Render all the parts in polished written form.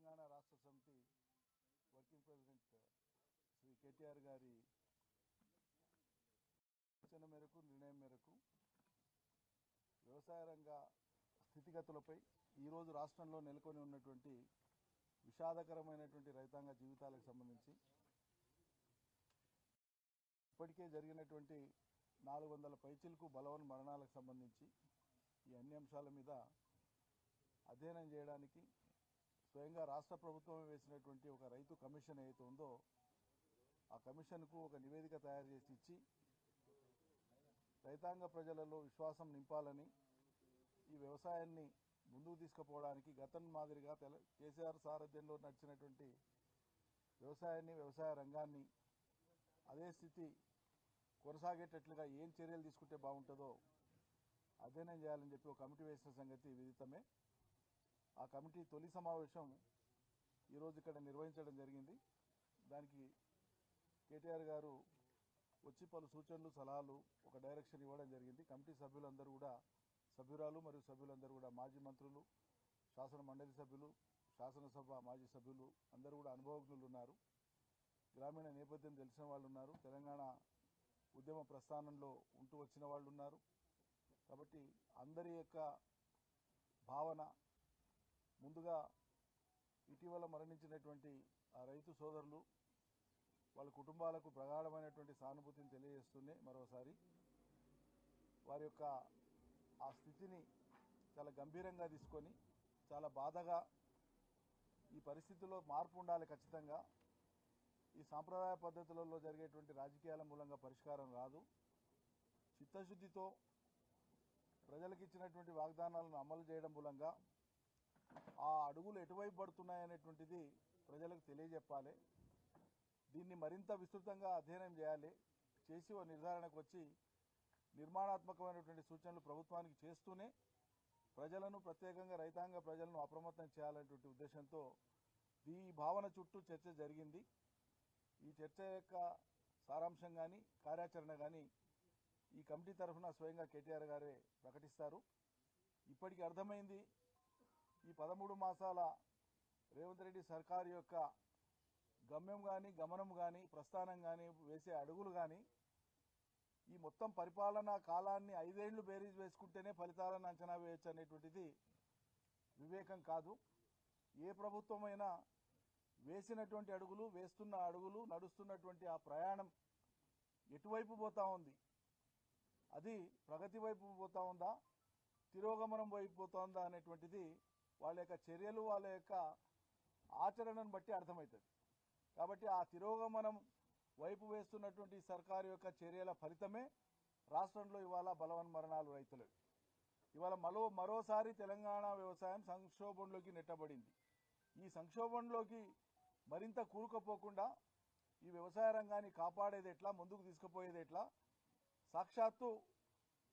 తెలంగాణ రాష్ట్ర సమితి working president Shri KTR గారి సూచన మేరకు నిర్ణయం మేరకు వ్యవసాయ రంగ స్థితిగతులపై ఈరోజు రాష్ట్రంలో నెలకొని ఉన్నటువంటి విషాదకరమైనటువంటి రైతాంగ జీవితాలకు సంబంధించి ఇప్పటికే జరిగినటువంటి 400 పైచిలకు బలవన్ మరణాలకు సంబంధించి ఈ అన్ని అంశాల మీద అధ్యయనం చేయడానికి స్వయంగా రాష్ట్ర ప్రభుత్వమే వేసినటువంటి ఒక రైతు కమిషన్ ఏదైతే ఉందో ఆ కమిషన్కు ఒక నివేదిక తయారు చేసి ఇచ్చి రైతాంగ ప్రజలలో విశ్వాసం నింపాలని ఈ వ్యవసాయాన్ని ముందుకు తీసుకుపోవడానికి గతం మాదిరిగా కేసీఆర్ సారథ్యంలో నడిచినటువంటి వ్యవసాయాన్ని వ్యవసాయ రంగాన్ని అదే స్థితి కొనసాగేటట్లుగా ఏం చర్యలు తీసుకుంటే బాగుంటుందో అధ్యయనం చేయాలని చెప్పి ఒక కమిటీ వేసిన సంగతి విదితమే. ఆ కమిటీ తొలి సమావేశం ఈరోజు ఇక్కడ నిర్వహించడం జరిగింది. దానికి కేటీఆర్ గారు వచ్చి పలు సూచనలు సలహాలు ఒక డైరెక్షన్ ఇవ్వడం జరిగింది. కమిటీ సభ్యులందరూ కూడా సభ్యురాలు మరియు సభ్యులందరూ కూడా మాజీ మంత్రులు, శాసన మండలి సభ్యులు, శాసనసభ మాజీ సభ్యులు అందరూ కూడా అనుభవజ్ఞులు ఉన్నారు. గ్రామీణ నేపథ్యం తెలిసిన వాళ్ళు ఉన్నారు. తెలంగాణ ఉద్యమ ప్రస్థానంలో ఉంటూ వచ్చిన వాళ్ళు ఉన్నారు. కాబట్టి అందరి యొక్క భావన ముందుగా ఇటీవల మరణించినటువంటి ఆ రైతు సోదరులు వాళ్ళ కుటుంబాలకు ప్రగాఢమైనటువంటి సానుభూతిని తెలియజేస్తూనే మరోసారి వారి యొక్క ఆ స్థితిని చాలా గంభీరంగా తీసుకొని చాలా బాధగా ఈ పరిస్థితిలో మార్పు ఉండాలి, ఖచ్చితంగా ఈ సాంప్రదాయ పద్ధతులలో జరిగేటువంటి రాజకీయాల మూలంగా పరిష్కారం రాదు. చిత్తశుద్ధితో ప్రజలకు ఇచ్చినటువంటి వాగ్దానాలను అమలు చేయడం మూలంగా ఆ అడుగులు ఎటువైపు పడుతున్నాయనేటువంటిది ప్రజలకు తెలియజెప్పాలి. దీన్ని మరింత విస్తృతంగా అధ్యయనం చేయాలి. చేసి ఓ నిర్ధారణకు వచ్చి నిర్మాణాత్మకమైనటువంటి సూచనలు ప్రభుత్వానికి చేస్తూనే ప్రజలను, ప్రత్యేకంగా రైతాంగ ప్రజలను అప్రమత్తం చేయాలనేటువంటి ఉద్దేశంతో ఈ భావన చుట్టూ చర్చ జరిగింది. ఈ చర్చ యొక్క సారాంశం కానీ కార్యాచరణ కానీ ఈ కమిటీ తరఫున స్వయంగా కేటీఆర్ గారే ప్రకటిస్తారు. ఇప్పటికి అర్థమైంది, ఈ 13 మాసాల రేవంత్ రెడ్డి సర్కారు యొక్క గమ్యం కానీ, గమనం కానీ, ప్రస్థానం కానీ, వేసే అడుగులు కానీ ఈ మొత్తం పరిపాలనా కాలాన్ని 5 ఏళ్లు బేరీజ్ వేసుకుంటేనే ఫలితాలను అంచనా వేయచ్చు అనేటువంటిది వివేకం కాదు. ఏ ప్రభుత్వమైనా వేసినటువంటి అడుగులు, వేస్తున్న అడుగులు, నడుస్తున్నటువంటి ఆ ప్రయాణం ఎటువైపు పోతా ఉంది, అది ప్రగతి వైపు పోతా ఉందా, తిరోగమనం వైపు పోతా ఉందా అనేటువంటిది వాళ్ళ యొక్క చర్యలు, వాళ్ళ యొక్క ఆచరణను బట్టి అర్థమవుతుంది. కాబట్టి ఆ తిరోగమనం వైపు వేస్తున్నటువంటి సర్కారు యొక్క చర్యల ఫలితమే రాష్ట్రంలో ఇవాళ బలవన్ మరణాలు రైతులు. ఇవాళ మరోసారి తెలంగాణ వ్యవసాయం సంక్షోభంలోకి నెట్టబడింది. ఈ సంక్షోభంలోకి మరింత కూరుకుపోకుండా ఈ వ్యవసాయ రంగాన్ని కాపాడేది ఎట్లా, ముందుకు తీసుకుపోయేది ఎట్లా, సాక్షాత్తు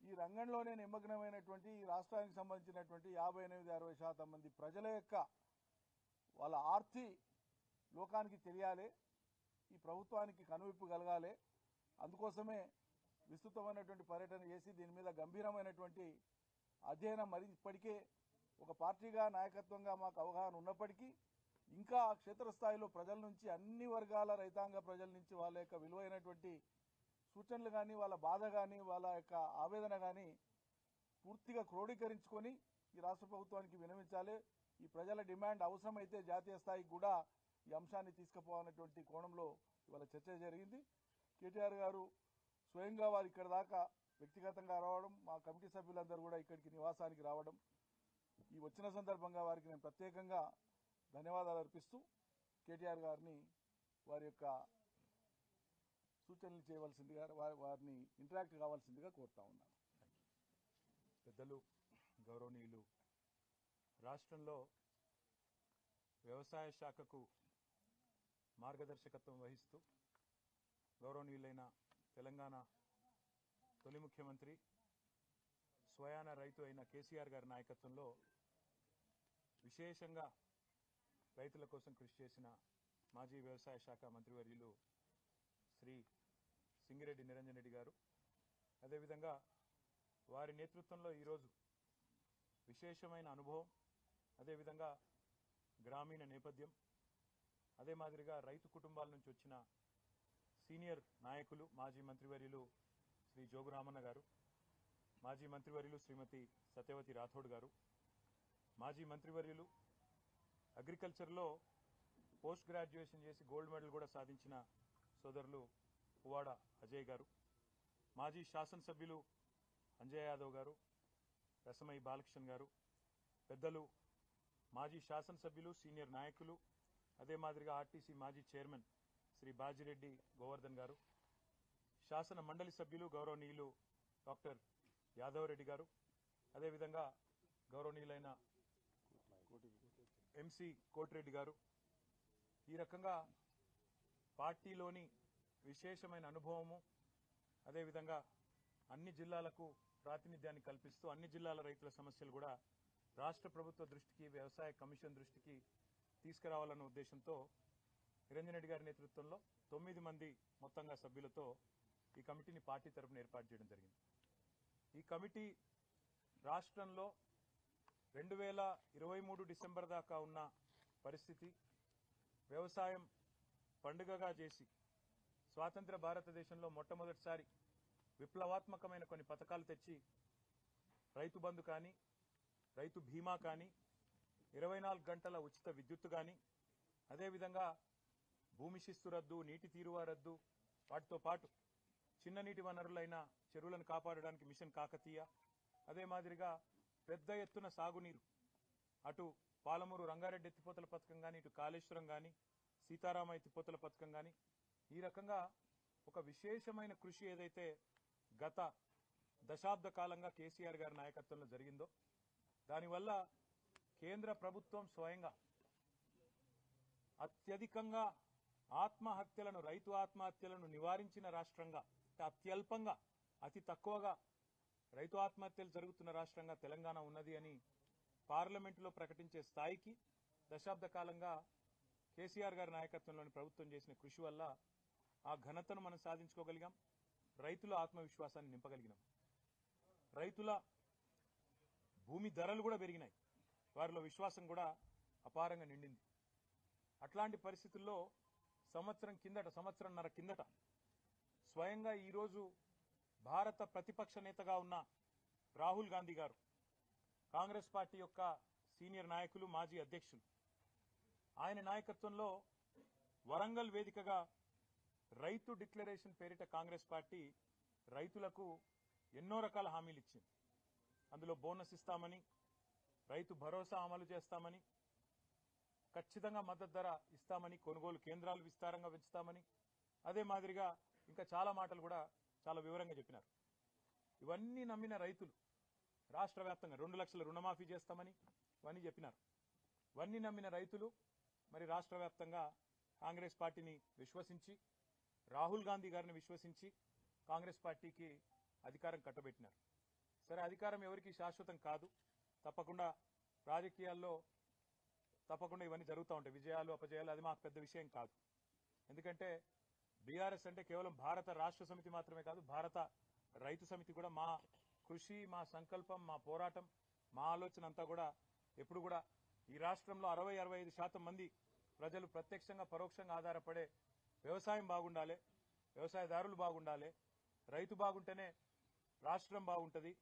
ఈ రంగంలోనే నిమగ్నమైనటువంటి ఈ రాష్ట్రానికి సంబంధించినటువంటి 58-60% మంది ప్రజల యొక్క వాళ్ళ ఆర్తి లోకానికి తెలియాలి, ఈ ప్రభుత్వానికి కనువిప్పు కలగాలి. అందుకోసమే విస్తృతమైనటువంటి పర్యటన చేసి దీని మీద గంభీరమైనటువంటి అధ్యయనం, మరి ఇప్పటికే ఒక పార్టీగా నాయకత్వంగా మాకు అవగాహన ఉన్నప్పటికీ ఇంకా క్షేత్రస్థాయిలో ప్రజల నుంచి, అన్ని వర్గాల రైతాంగ ప్రజల నుంచి వాళ్ళ యొక్క విలువైనటువంటి సూచనలు కానీ, వాళ్ళ బాధ కానీ, వాళ్ళ యొక్క ఆవేదన కానీ పూర్తిగా క్రోడీకరించుకొని ఈ రాష్ట్ర ప్రభుత్వానికి విన్నవించాలి. ఈ ప్రజల డిమాండ్ అవసరమైతే జాతీయ స్థాయికి కూడా ఈ అంశాన్ని తీసుకుపోవాలనేటువంటి కోణంలో ఇవాళ చర్చ జరిగింది. కేటీఆర్ గారు స్వయంగా వారు ఇక్కడ దాకా వ్యక్తిగతంగా రావడం, మా కమిటీ సభ్యులందరూ కూడా ఇక్కడికి నివాసానికి రావడం, ఈ వచ్చిన సందర్భంగా వారికి నేను ప్రత్యేకంగా ధన్యవాదాలు అర్పిస్తూ కేటీఆర్ గారిని వారి యొక్క సూచనలు చేయవలసిందిగా, వారిని ఇంటరాక్ట్ కావాల్సిందిగా కోరుతా ఉన్నాను. పెద్దలు, గౌరవనీయులు, రాష్ట్రంలో వ్యవసాయ శాఖకు మార్గదర్శకత్వం వహిస్తూ గౌరవనీయులైన తెలంగాణ తొలి ముఖ్యమంత్రి, స్వయాన రైతు అయిన కేసీఆర్ గారి నాయకత్వంలో విశేషంగా రైతుల కోసం కృషి చేసిన మాజీ వ్యవసాయ శాఖ మంత్రివర్యులు శ్రీ సింగిరెడ్డి నిరంజన్ రెడ్డి గారు, అదేవిధంగా వారి నేతృత్వంలో ఈరోజు విశేషమైన అనుభవం, అదేవిధంగా గ్రామీణ నేపథ్యం, అదే మాదిరిగా రైతు కుటుంబాల నుంచి వచ్చిన సీనియర్ నాయకులు మాజీ మంత్రివర్యులు శ్రీ జోగురామన్న గారు, మాజీ మంత్రివర్యులు శ్రీమతి సత్యవతి రాథోడ్ గారు, మాజీ మంత్రివర్యులు అగ్రికల్చర్లో పోస్ట్ గ్రాడ్యుయేషన్ చేసి గోల్డ్ మెడల్ కూడా సాధించిన సోదరులు పువ్వాడ అజయ్ గారు, మాజీ శాసనసభ్యులు అంజయ్ యాదవ్ గారు, రసమయ్య బాలకృష్ణ గారు, పెద్దలు మాజీ శాసనసభ్యులు సీనియర్ నాయకులు, అదే మాదిరిగా ఆర్టీసీ మాజీ చైర్మన్ శ్రీ బాజిరెడ్డి గోవర్ధన్ గారు, శాసన మండలి సభ్యులు గౌరవనీయులు డాక్టర్ యాదవ్ రెడ్డి గారు, అదేవిధంగా గౌరవనీయులైన ఎంసీ కోటిరెడ్డి గారు, ఈ రకంగా పార్టీలోని విశేషమైన అనుభవము, అదేవిధంగా అన్ని జిల్లాలకు ప్రాతినిధ్యాన్ని కల్పిస్తూ అన్ని జిల్లాల రైతుల సమస్యలు కూడా రాష్ట్ర ప్రభుత్వ దృష్టికి, వ్యవసాయ కమిషన్ దృష్టికి తీసుకురావాలన్న ఉద్దేశంతో నిరంజన్ రెడ్డి గారి నేతృత్వంలో 9 మంది మొత్తంగా సభ్యులతో ఈ కమిటీని పార్టీ తరఫున ఏర్పాటు చేయడం జరిగింది. ఈ కమిటీ రాష్ట్రంలో 2023 డిసెంబర్ దాకా ఉన్న పరిస్థితి, వ్యవసాయం పండుగగా చేసి స్వాతంత్ర భారతదేశంలో మొట్టమొదటిసారి విప్లవాత్మకమైన కొన్ని పథకాలు తెచ్చి రైతు బంధు కానీ, రైతు బీమా కానీ, 24 గంటల ఉచిత విద్యుత్తు కానీ, అదేవిధంగా భూమి శిస్తు రద్దు, నీటి తీరువా రద్దు, వాటితో పాటు చిన్న నీటి వనరులైన చెరువులను కాపాడడానికి మిషన్ కాకతీయ, అదే మాదిరిగా పెద్ద ఎత్తున సాగునీరు, అటు పాలమూరు రంగారెడ్డి ఎత్తిపోతల పథకం కానీ, ఇటు కాళేశ్వరం కానీ, సీతారామ ఎత్తిపోతల పథకం కానీ, ఈ రకంగా ఒక విశేషమైన కృషి ఏదైతే గత దశాబ్ద కాలంగా కేసీఆర్ గారి నాయకత్వంలో జరిగిందో, దానివల్ల కేంద్ర ప్రభుత్వం స్వయంగా అత్యధికంగా ఆత్మహత్యలను, రైతు ఆత్మహత్యలను నివారించిన రాష్ట్రంగా, అత్యల్పంగా, అతి తక్కువగా రైతు ఆత్మహత్యలు జరుగుతున్న రాష్ట్రంగా తెలంగాణ ఉన్నది అని పార్లమెంటులో ప్రకటించే స్థాయికి దశాబ్ద కాలంగా కేసీఆర్ గారి నాయకత్వంలోని ప్రభుత్వం చేసిన కృషి వల్ల ఆ ఘనతను మనం సాధించుకోగలిగాం. రైతుల ఆత్మవిశ్వాసాన్ని నింపగలిగినాం. రైతుల భూమి ధరలు కూడా పెరిగినాయి, వారిలో విశ్వాసం కూడా అపారంగా నిండింది. అట్లాంటి పరిస్థితుల్లో సంవత్సరంన్నర కిందట స్వయంగా ఈరోజు భారత ప్రతిపక్ష నేతగా ఉన్న రాహుల్ గాంధీ గారు, కాంగ్రెస్ పార్టీ యొక్క సీనియర్ నాయకులు, మాజీ అధ్యక్షులు, ఆయన నాయకత్వంలో వరంగల్ వేదికగా రైతు డిక్లరేషన్ పేరిట కాంగ్రెస్ పార్టీ రైతులకు ఎన్నో రకాల హామీలు ఇచ్చింది. అందులో బోనస్ ఇస్తామని, రైతు భరోసా అమలు చేస్తామని, ఖచ్చితంగా మద్దతు ధర ఇస్తామని, కొనుగోలు కేంద్రాలు విస్తారంగా పెంచుతామని, అదే మాదిరిగా ఇంకా చాలా మాటలు కూడా చాలా వివరంగా చెప్పినారు. ఇవన్నీ నమ్మిన రైతులు రాష్ట్ర వ్యాప్తంగా 2 లక్షల రుణమాఫీ చేస్తామని ఇవన్నీ చెప్పినారు. ఇవన్నీ నమ్మిన రైతులు మరి రాష్ట్ర వ్యాప్తంగా కాంగ్రెస్ పార్టీని విశ్వసించి, రాహుల్ గాంధీ గారిని విశ్వసించి కాంగ్రెస్ పార్టీకి అధికారం కట్టబెట్టినారు. సరే, అధికారం ఎవరికి శాశ్వతం కాదు, తప్పకుండా రాజకీయాల్లో తప్పకుండా ఇవన్నీ జరుగుతూ ఉంటాయి, విజయాలు అపజయాలు, అది మాకు పెద్ద విషయం కాదు. ఎందుకంటే బీఆర్ఎస్ అంటే కేవలం భారత రాష్ట్ర సమితి మాత్రమే కాదు, భారత రైతు సమితి కూడా. మా కృషి, మా సంకల్పం, మా పోరాటం, మా ఆలోచన అంతా కూడా ఎప్పుడు కూడా ఈ రాష్ట్రంలో 60-65% మంది ప్రజలు ప్రత్యక్షంగా పరోక్షంగా ఆధారపడే వ్యవసాయం బాగుండాలి, వ్యవసాయదారులు బాగుండాలి, రైతు బాగుంటేనే రాష్ట్రం బాగుంటుంది,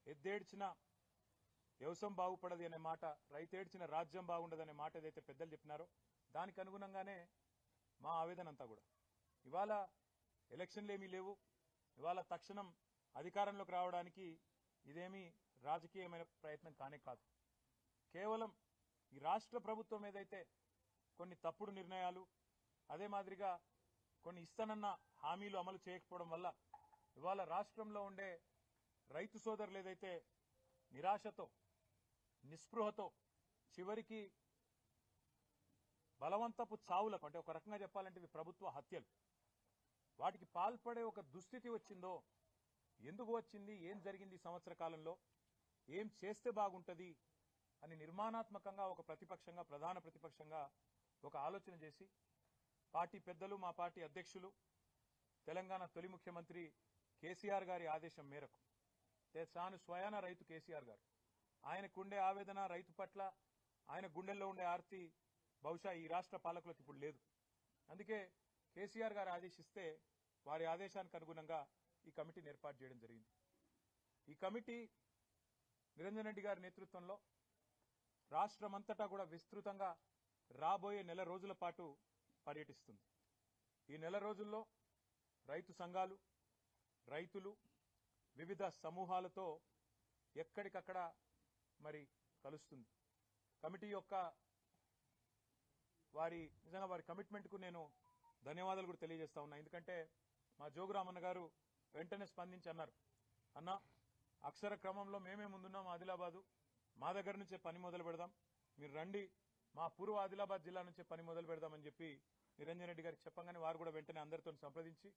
ఎద్దేడ్చిన వ్యవసాయం బాగుపడది అనే మాట, రైతేడ్చిన రాజ్యం బాగుండదనే మాట ఏదైతే పెద్దలు చెప్పినారో దానికి అనుగుణంగానే మా ఆవేదన అంతా కూడా. ఇవాళ ఎలక్షన్లు ఏమీ లేవు, ఇవాళ తక్షణం అధికారంలోకి రావడానికి ఇదేమీ రాజకీయమైన ప్రయత్నం కానే కాదు. కేవలం ఈ రాష్ట్ర ప్రభుత్వం ఏదైతే కొన్ని తప్పుడు నిర్ణయాలు, అదే మాదిరిగా కొన్ని ఇస్తానన్న హామీలు అమలు చేయకపోవడం వల్ల ఇవాళ రాష్ట్రంలో ఉండే రైతు సోదరులు ఏదైతే నిరాశతో, నిస్పృహతో, చివరికి బలవంతపు చావులకు, అంటే ఒక రకంగా చెప్పాలంటే ఇవి ప్రభుత్వ హత్యలు, వాటికి పాల్పడే ఒక దుస్థితి వచ్చిందో, ఎందుకు వచ్చింది, ఏం జరిగింది ఈ సంవత్సర కాలంలో, ఏం చేస్తే బాగుంటుంది అని నిర్మాణాత్మకంగా ఒక ప్రతిపక్షంగా, ప్రధాన ప్రతిపక్షంగా ఒక ఆలోచన చేసి పార్టీ పెద్దలు, మా పార్టీ అధ్యక్షులు, తెలంగాణ తొలి ముఖ్యమంత్రి కేసీఆర్ గారి ఆదేశం మేరకు, తాను స్వయాన రైతు కేసీఆర్ గారు, ఆయనకుండే ఆవేదన రైతు పట్ల, ఆయన గుండెల్లో ఉండే ఆర్తి బహుశా ఈ రాష్ట్ర పాలకులకు ఇప్పుడు లేదు. అందుకే కేసీఆర్ గారు ఆదేశిస్తే వారి ఆదేశానికి అనుగుణంగా ఈ కమిటీని ఏర్పాటు చేయడం జరిగింది. ఈ కమిటీ నిరంజన్ రెడ్డి గారి నేతృత్వంలో రాష్ట్రమంతటా కూడా విస్తృతంగా రాబోయే నెల రోజుల పాటు పర్యటిస్తుంది. ఈ నెల రోజుల్లో రైతు సంఘాలు, రైతులు, వివిధ సమూహాలతో ఎక్కడికక్కడ మరి కలుస్తుంది. కమిటీ యొక్క నిజంగా వారి కమిట్మెంట్కు నేను ధన్యవాదాలు కూడా తెలియజేస్తా ఉన్నా. ఎందుకంటే మా జోగురామన్న గారు వెంటనే స్పందించి అన్నారు, అన్న అక్షర క్రమంలో మేమే ముందున్నాం ఆదిలాబాదు, మా దగ్గర నుంచే పని మొదలు పెడదాం, మీరు రండి, మా పూర్వ ఆదిలాబాద్ జిల్లా నుంచే పని మొదలు పెడదామని చెప్పి నిరంజన్ రెడ్డి గారికి చెప్పగానే వారు కూడా వెంటనే అందరితో సంప్రదించి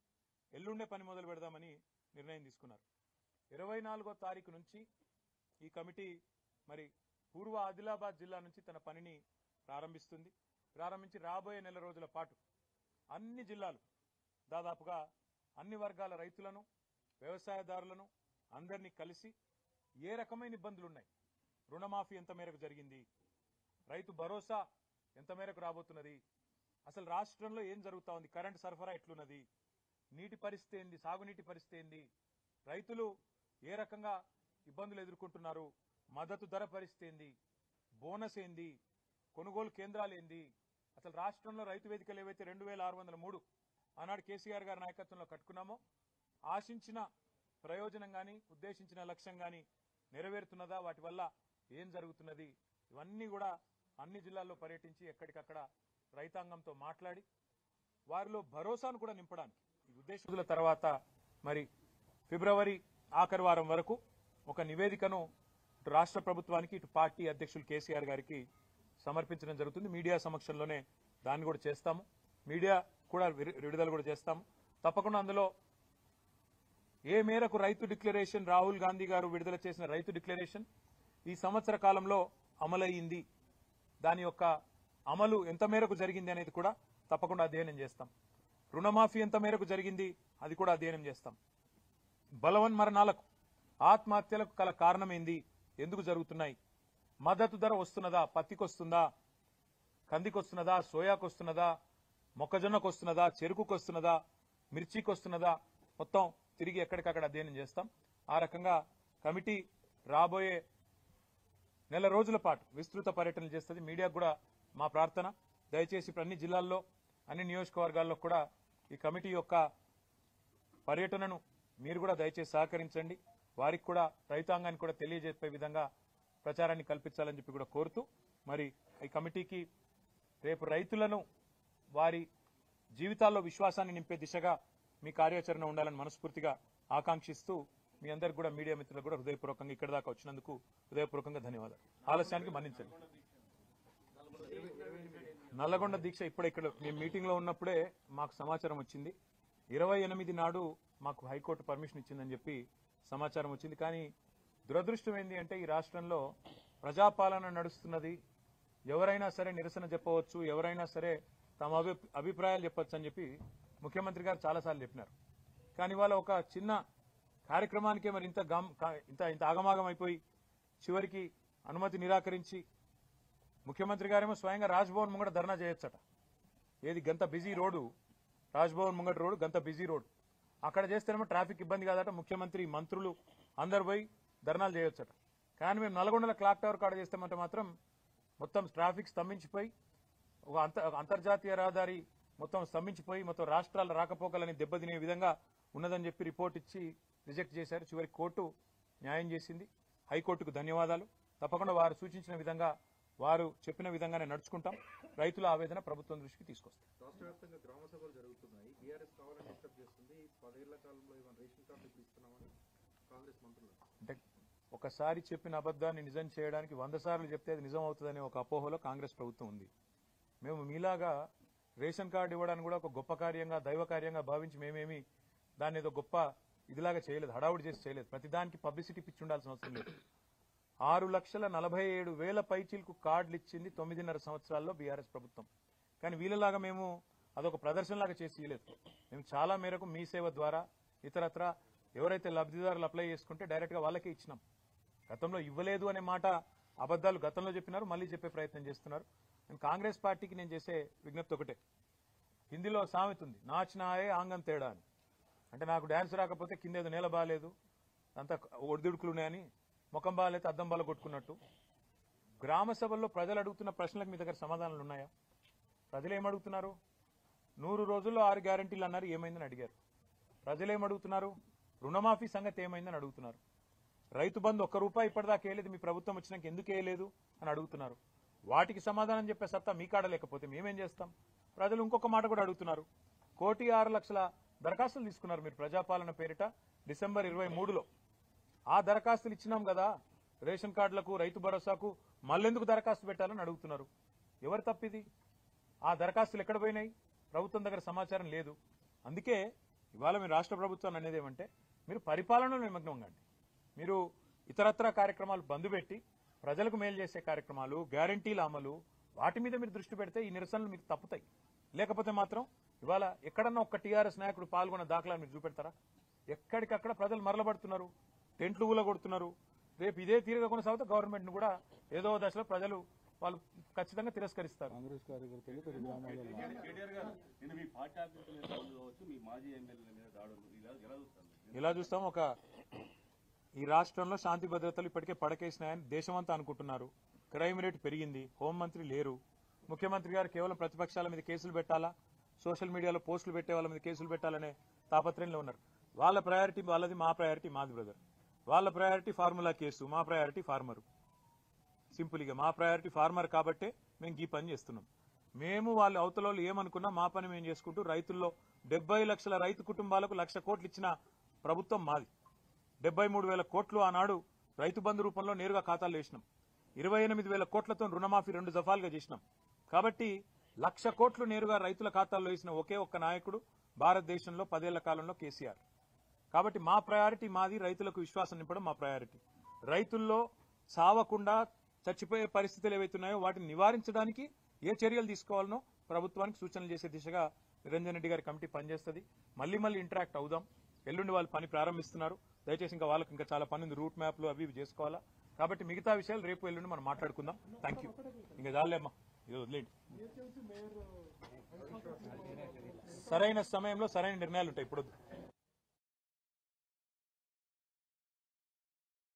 ఎల్లుండే పని మొదలు పెడదామని నిర్ణయం తీసుకున్నారు. 24వ తారీఖు నుంచి ఈ కమిటీ మరి పూర్వ ఆదిలాబాద్ జిల్లా నుంచి తన పనిని ప్రారంభించి రాబోయే నెల రోజుల పాటు అన్ని జిల్లాలు దాదాపుగా అన్ని వర్గాల రైతులను, వ్యవసాయదారులను అందరినీ కలిసి ఏ రకమైన ఇబ్బందులున్నాయి, రుణమాఫీ ఎంత మేరకు జరిగింది, రైతు భరోసా ఎంత మేరకు రాబోతున్నది, అసలు రాష్ట్రంలో ఏం జరుగుతా ఉంది, కరెంటు సరఫరా ఎట్లున్నది, నీటి పరిస్థితి ఏంది, సాగునీటి పరిస్థితి ఏంది, రైతులు ఏ రకంగా ఇబ్బందులు ఎదుర్కొంటున్నారు, మద్దతు ధర పరిస్థితి ఏంది, బోనస్ ఏంది, కొనుగోలు కేంద్రాలు ఏంది, అసలు రాష్ట్రంలో రైతు వేదికలు ఏవైతే 2603 ఆనాడు కేసీఆర్ గారి నాయకత్వంలో కట్టుకున్నామో ఆశించిన ప్రయోజనం కానీ ఉద్దేశించిన లక్ష్యం కానీ నెరవేరుతున్నదా, వాటి వల్ల ఏం జరుగుతున్నది, ఇవన్నీ కూడా అన్ని జిల్లాల్లో పర్యటించి ఎక్కడికక్కడ రైతాంగంతో మాట్లాడి వారిలో భరోసాను కూడా నింపడానికి ఈ ఉద్దేశం తర్వాత మరి ఫిబ్రవరి ఆఖరి వారం వరకు ఒక నివేదికను ఇటు రాష్ట్ర ప్రభుత్వానికి, ఇటు పార్టీ అధ్యక్షులు కేసీఆర్ గారికి సమర్పించడం జరుగుతుంది. మీడియా సమక్షంలోనే దాన్ని కూడా చేస్తాము, మీడియా కూడా విడుదల కూడా చేస్తాము. తప్పకుండా అందులో ఏ మేరకు రైతు డిక్లరేషన్, రాహుల్ గాంధీ గారు విడుదల చేసిన రైతు డిక్లరేషన్ ఈ సంవత్సర కాలంలో అమలయ్యింది, దాని యొక్క అమలు ఎంత మేరకు జరిగింది అనేది కూడా తప్పకుండా అధ్యయనం చేస్తాం. రుణమాఫీ ఎంత మేరకు జరిగింది అది కూడా అధ్యయనం చేస్తాం. బలవన్మరణాలకు, ఆత్మహత్యలకు గల కారణమేంది, ఎందుకు జరుగుతున్నాయి, మద్దతు ధర వస్తున్నదా, పత్తికి వస్తుందా, కందికి వస్తున్నదా, సోయాకు వస్తున్నదా, మొక్కజొన్నకు వస్తున్నదా, చెరుకుకు వస్తున్నదా, మిర్చికి వస్తున్నదా, మొత్తం తిరిగి ఎక్కడికక్కడ అధ్యయనం చేస్తాం. ఆ రకంగా కమిటీ రాబోయే నెల రోజుల పాటు విస్తృత పర్యటనలు చేస్తుంది. మీడియాకు కూడా మా ప్రార్థన, దయచేసి ఇప్పుడు అన్ని జిల్లాల్లో, అన్ని నియోజకవర్గాల్లో కూడా ఈ కమిటీ యొక్క పర్యటనను మీరు కూడా దయచేసి సహకరించండి. వారికి కూడా, రైతాంగానికి కూడా తెలియజెప్పే విధంగా ప్రచారాన్ని కల్పించాలని చెప్పి కూడా కోరుతూ, మరి ఈ కమిటీకి రేపు రైతులను వారి జీవితాల్లో విశ్వాసాన్ని నింపే దిశగా మీ కార్యాచరణ ఉండాలని మనస్ఫూర్తిగా ఆకాంక్షిస్తూ మీ అందరికి కూడా, మీడియా మిత్రులకు కూడా హృదయపూర్వకంగా ఇక్కడ దాకా వచ్చినందుకు హృదయపూర్వకంగా ధన్యవాదాలు. ఆలస్యానికి మన్నించండి. నల్లగొండ దీక్ష ఇప్పుడే ఇక్కడ మేము మీటింగ్ లో ఉన్నప్పుడే మాకు సమాచారం వచ్చింది. 28 నాడు మాకు హైకోర్టు పర్మిషన్ ఇచ్చిందని చెప్పి సమాచారం వచ్చింది. కానీ దురదృష్టం ఏంది అంటే ఈ రాష్ట్రంలో ప్రజాపాలన నడుస్తున్నది, ఎవరైనా సరే నిరసన చెప్పవచ్చు, ఎవరైనా సరే తమ అభిప్రాయాలు చెప్పొచ్చు అని చెప్పి ముఖ్యమంత్రి గారు చాలాసార్లు చెప్పినారు. కానీ వాళ్ళ ఒక చిన్న కార్యక్రమానికే మరి ఇంత ఆగమాగం అయిపోయి చివరికి అనుమతి నిరాకరించి ముఖ్యమంత్రి గారేమో స్వయంగా రాజ్భవన్ ముంగట ధర్నా చేయొచ్చట. ఏది గంత బిజీ రోడ్డు, రాజ్భవన్ ముంగట రోడ్డు గంత బిజీ రోడ్డు, అక్కడ చేస్తేనేమో ట్రాఫిక్ ఇబ్బంది కాదట, ముఖ్యమంత్రి, మంత్రులు అందరు పోయి ధర్నాలు చేయొచ్చట. కానీ మేము నల్గొండల క్లాక్ టవర్ కాడ చేస్తామంటే మాత్రం మొత్తం ట్రాఫిక్ స్తంభించిపోయి, ఒక అంతర్జాతీయ రహదారి మొత్తం స్తంభించిపోయి మొత్తం రాష్ట్రాల రాకపోకలని దెబ్బతినే విధంగా ఉన్నదని చెప్పి రిపోర్ట్ ఇచ్చి రిజెక్ట్ చేశారు. చివరికి కోర్టు న్యాయం చేసింది. హైకోర్టుకు ధన్యవాదాలు. తప్పకుండా వారు సూచించిన విధంగా, వారు చెప్పిన విధంగానే నడుచుకుంటాం. రైతుల ఆవేదన ప్రభుత్వం దృష్టికి తీసుకొస్తాం. రాష్ట్ర వ్యాప్తంగా గ్రామ సభలు జరుగుతున్నాయి. బీఆర్ఎస్ కావాలని డిస్టర్బ్ చేస్తుంది. 10 ఏళ్ల కాలంలో ఏమైనా రేషన్ కార్డు ఇస్తున్నామని కాంగ్రెస్ మంత్రులు అంటే ఒకసారి చెప్పిన అబద్దాన్ని నిజం చేయడానికి 100 సార్లు చెప్తే అది నిజం అవుతుందనే ఒక అపోహలో కాంగ్రెస్ ప్రభుత్వం ఉంది. మేము మీలాగా రేషన్ కార్డు ఇవ్వడానికి కూడా ఒక గొప్ప కార్యంగా, దైవ కార్యంగా భావించి మేమేమి దాన్ని ఏదో గొప్ప ఇదిలాగా చేయలేదు, హడావుడి చేసి చేయలేదు. ప్రతిదానికి పబ్లిసిటీ పిచ్చి ఉండాల్సిన అవసరం లేదు. 6,47,000 పైచీలకు కార్డులు ఇచ్చింది 9.5 సంవత్సరాల్లో బీఆర్ఎస్ ప్రభుత్వం. కానీ వీళ్ళలాగా మేము అదొక ప్రదర్శనలాగా చేసి ఇవ్వలేదు. మేము చాలా మేరకు మీ సేవ ద్వారా ఇతరత్ర ఎవరైతే లబ్ధిదారులు అప్లై చేసుకుంటే డైరెక్ట్ గా వాళ్ళకే ఇచ్చినాం. గతంలో ఇవ్వలేదు అనే మాట అబద్ధాలు గతంలో చెప్పినారు, మళ్ళీ చెప్పే ప్రయత్నం చేస్తున్నారు. నేను కాంగ్రెస్ పార్టీకి నేను చేసే విజ్ఞప్తి ఒకటే. హిందీలో సామెత ఉంది, నాచినాయే ఆంగం తేడా అని. అంటే నాకు డ్యాన్స్ రాకపోతే కిందేదో నేల బాగాలేదు, అంతా ఒడిదుడుకులు ఉన్నాయని, ముఖం బాగాలైతే అద్దం బాల కొట్టుకున్నట్టు. గ్రామ సభల్లో ప్రజలు అడుగుతున్న ప్రశ్నలకు మీ దగ్గర సమాధానాలు ఉన్నాయా? ప్రజలు ఏమడుగుతున్నారు? 100 రోజుల్లో 6 గ్యారంటీలు అన్నారు, ఏమైందని అడిగారు. ప్రజలు ఏమడుగుతున్నారు? రుణమాఫీ సంగతి ఏమైందని అడుగుతున్నారు. రైతు బంధు ₹1 ఇప్పటిదాకా వేయలేదు, మీ ప్రభుత్వం వచ్చినాక ఎందుకు వేయలేదు అని అడుగుతున్నారు. వాటికి సమాధానం చెప్పే సత్తా మీ కాడ లేకపోతే మేమేం చేస్తాం? ప్రజలు ఇంకొక మాట కూడా అడుగుతున్నారు. 1,06,00,000 దరఖాస్తులు తీసుకున్నారు మీరు ప్రజాపాలన పేరిట డిసెంబర్ 23లో. ఆ దరఖాస్తులు ఇచ్చినాం కదా, రేషన్ కార్డులకు, రైతు భరోసాకు మళ్ళెందుకు దరఖాస్తు పెట్టాలని అడుగుతున్నారు. ఎవరు తప్పిది? ఆ దరఖాస్తులు ఎక్కడ పోయినాయి? ప్రభుత్వం దగ్గర సమాచారం లేదు. అందుకే ఇవాళ మీరు రాష్ట్ర ప్రభుత్వాన్ని అనేది ఏమంటే, మీరు పరిపాలనలో నిమగ్నం కండి. మీరు ఇతరత్ర కార్యక్రమాలు బంద్ పెట్టి ప్రజలకు మేలు చేసే కార్యక్రమాలు, గ్యారంటీల అమలు, వాటి మీద మీరు దృష్టి పెడితే ఈ నిరసనలు మీకు తప్పుతాయి. లేకపోతే మాత్రం ఇవాళ ఎక్కడన్నా ఒక్క టీఆర్ఎస్ నాయకుడు పాల్గొన్న దాఖలాలు మీరు చూపెడతారా? ఎక్కడికక్కడ ప్రజలు మరలబడుతున్నారు, టెంట్లు ఊలగొడుతున్నారు. రేపు ఇదే తీరుగా కొనసాగితే గవర్నమెంట్ను కూడా ఏదో దశలో ప్రజలు వాళ్ళు ఖచ్చితంగా తిరస్కరిస్తారు. కాంగ్రెస్ కార్యకర్తలు కొన్ని గ్రామాలలో ఇలా చూస్తాం. ఈ రాష్ట్రంలో శాంతి భద్రతలు ఇప్పటికే పడకేసినాయని దేశమంతా అనుకుంటున్నారు. క్రైమ్ రేటు పెరిగింది, హోంమంత్రి లేరు. ముఖ్యమంత్రి గారు కేవలం ప్రతిపక్షాల మీద కేసులు పెట్టాలా, సోషల్ మీడియాలో పోస్టులు పెట్టే వాళ్ళ మీద కేసులు పెట్టాలనే తాపత్రయంలో ఉన్నారు. వాళ్ళ ప్రయారిటీ వాళ్ళది, మా ప్రయారిటీ మాది బ్రదర్. వాళ్ళ ప్రయారిటీ ఫార్ములా కేసు, మా ప్రయారిటీ ఫార్మరు. సింపుల్గా మా ప్రయారిటీ ఫార్మర్ కాబట్టే మేము ఈ పని చేస్తున్నాం. మేము వాళ్ళు అవతల ఏమనుకున్నా మా పని మేము చేసుకుంటూ రైతుల్లో 70 లక్షల రైతు కుటుంబాలకు 1,00,000 కోట్లు ఇచ్చిన ప్రభుత్వం మాది. 73,000 కోట్లు ఆనాడు రైతు బంధు రూపంలో నేరుగా ఖాతాలు వేసినాం. 28,000 కోట్లతో రుణమాఫీ 2 దఫాలుగా చేసినాం. కాబట్టి 1,00,000 కోట్లు నేరుగా రైతుల ఖాతాల్లో వేసిన ఒకే ఒక్క నాయకుడు భారతదేశంలో 10 ఏళ్ల కాలంలో కేసీఆర్. కాబట్టి మా ప్రయారిటీ మాది, రైతులకు విశ్వాసం నింపడం మా ప్రయారిటీ. రైతుల్లో సావకుండా చచ్చిపోయే పరిస్థితులు ఏవైతున్నాయో వాటిని నివారించడానికి ఏ చర్యలు తీసుకోవాలనో ప్రభుత్వానికి సూచనలు చేసే దిశగా నిరంజన్ రెడ్డి గారి కమిటీ పనిచేస్తుంది. మళ్ళీ ఇంటరాక్ట్ అవుదాం. ఎల్లుండి వాళ్ళు పని ప్రారంభిస్తున్నారు. దయచేసి ఇంకా వాళ్ళకి ఇంకా చాలా పని ఉంది, రూట్ మ్యాప్లు అవి ఇవి చేసుకోవాలా. కాబట్టి మిగతా విషయాలు రేపు ఎల్లుండి మనం మాట్లాడుకుందాం. Thank you. ఇంకా చాలేమ్మా, ఇది వదిలేండి. సరైన సమయంలో సరైన నిర్ణయాలు ఉంటాయి. ఇప్పుడు